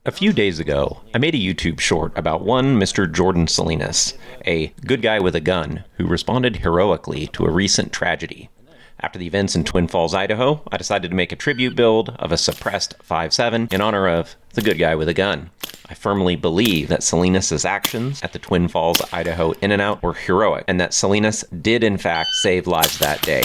A few days ago, I made a YouTube short about one Mr. Jordan Salinas, a good guy with a gun who responded heroically to a recent tragedy. After the events in Twin Falls, Idaho, I decided to make a tribute build of a suppressed 5.7 in honor of the good guy with a gun. I firmly believe that Salinas' actions at the Twin Falls, Idaho In-N-Out were heroic, and that Salinas did in fact save lives that day.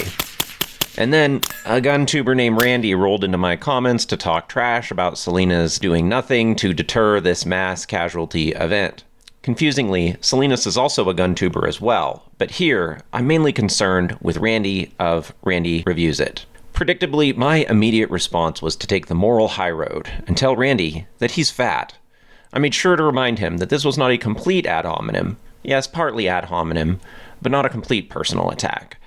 And then a gun tuber named Randy rolled into my comments to talk trash about Salinas doing nothing to deter this mass casualty event. Confusingly, Salinas is also a gun tuber as well, but here I'm mainly concerned with Randy of Randy Reviews It. Predictably, my immediate response was to take the moral high road and tell Randy that he's fat. I made sure to remind him that this was not a complete ad hominem, yes, partly ad hominem, but not a complete personal attack.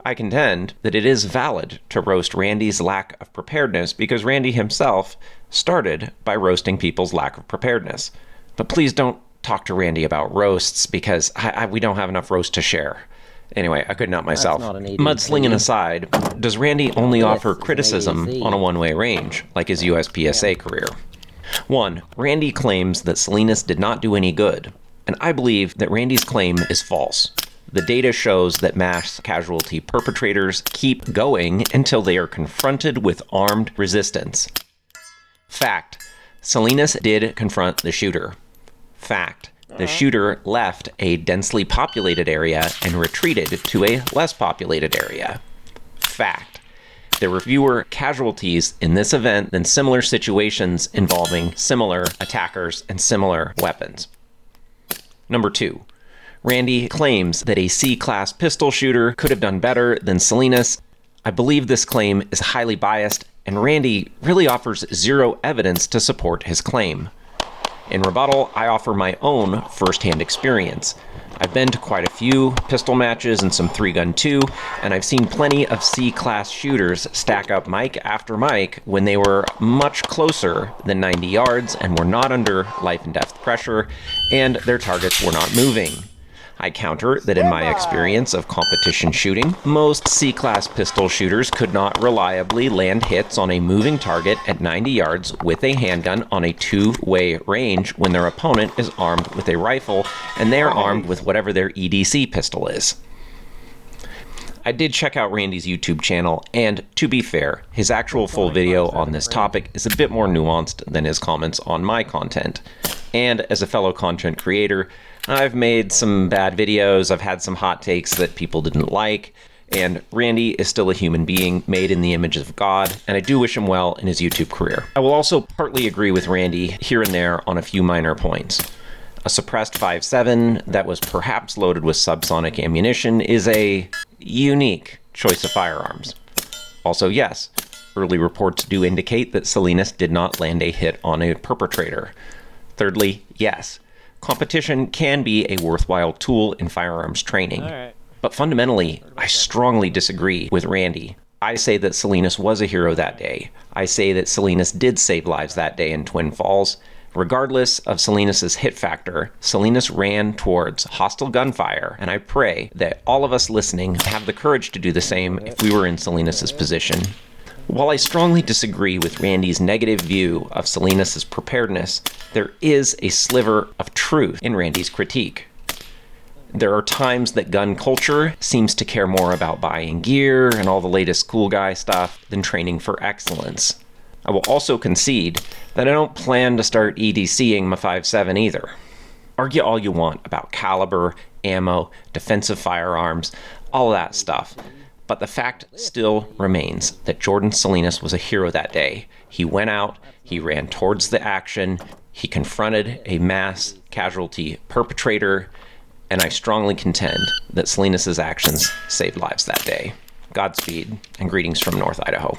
I contend that it is valid to roast Randy's lack of preparedness because Randy himself started by roasting people's lack of preparedness. But please don't talk to Randy about roasts because we don't have enough roast to share. Anyway, I couldn't help myself. Mudslinging aside, does Randy only offer criticism on a one-way range, like his USPSA career? 1. Randy claims that Salinas did not do any good, and I believe that Randy's claim is false. The data shows that mass casualty perpetrators keep going until they are confronted with armed resistance. Fact: Salinas did confront the shooter. Fact: the shooter left a densely populated area and retreated to a less populated area. Fact: there were fewer casualties in this event than similar situations involving similar attackers and similar weapons. Number 2. Randy claims that a C-class pistol shooter could have done better than Salinas. I believe this claim is highly biased, and Randy really offers zero evidence to support his claim. In rebuttal, I offer my own first-hand experience. I've been to quite a few pistol matches and some 3-gun too, and I've seen plenty of C-class shooters stack up mic after mic when they were much closer than 90 yards and were not under life and death pressure, and their targets were not moving. I counter that in my experience of competition shooting, most C-class pistol shooters could not reliably land hits on a moving target at 90 yards with a handgun on a two-way range when their opponent is armed with a rifle and they are armed with whatever their EDC pistol is. I did check out Randy's YouTube channel, and to be fair, his actual full video on this topic is a bit more nuanced than his comments on my content. And as a fellow content creator, I've made some bad videos, I've had some hot takes that people didn't like, and Randy is still a human being made in the image of God, and I do wish him well in his YouTube career. I will also partly agree with Randy here and there on a few minor points. A suppressed 5.7 that was perhaps loaded with subsonic ammunition is a unique choice of firearms. Also, yes, early reports do indicate that Salinas did not land a hit on a perpetrator. Thirdly, yes, competition can be a worthwhile tool in firearms training. But fundamentally, I strongly disagree with Randy. I say that Salinas was a hero that day. I say that Salinas did save lives that day in Twin Falls. Regardless of Salinas' hit factor, Salinas ran towards hostile gunfire, and I pray that all of us listening have the courage to do the same if we were in Salinas' position. While I strongly disagree with Randy's negative view of Salinas' preparedness, there is a sliver of truth in Randy's critique. There are times that gun culture seems to care more about buying gear and all the latest cool guy stuff than training for excellence. I will also concede that I don't plan to start EDCing my 5.7 either. Argue all you want about caliber, ammo, defensive firearms, all that stuff. But the fact still remains that Jordan Salinas was a hero that day. He went out, he ran towards the action, he confronted a mass casualty perpetrator, and I strongly contend that Salinas' actions saved lives that day. Godspeed, and greetings from North Idaho.